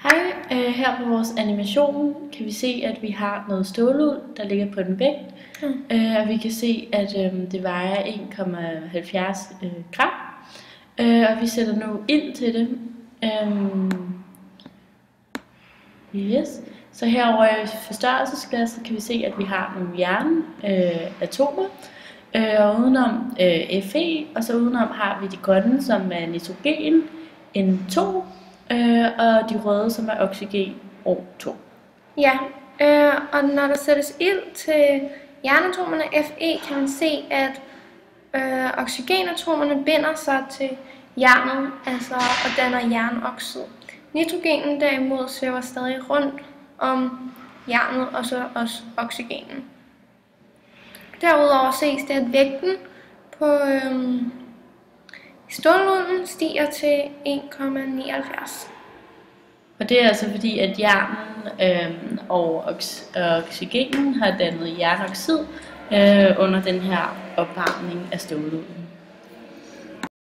Hej, her på vores animation kan vi se, at vi har noget ståluld, der ligger på en vægt. Og vi kan se, at det vejer 1,70 gram. Og vi sætter nu ild til det. Yes. Så herovre i forstørrelsesglasset kan vi se, at vi har nogle jernatomer. Og udenom Fe, og så udenom har vi de grønne, som er nitrogen, N2, og de røde, som er oxygen, O2. Ja, og når der sættes ild til jernatomerne Fe, kan man se, at oxygenatomerne binder sig til jernet, og danner jernoxid. Nitrogenen derimod svæver stadig rundt om jernet, og så også oxygenen. Derudover ses det, at vægten på stålulden stiger til 1,79. Og det er altså fordi, at jernen og oxygenen har dannet jernoxid under den her opvarmning af stålulden.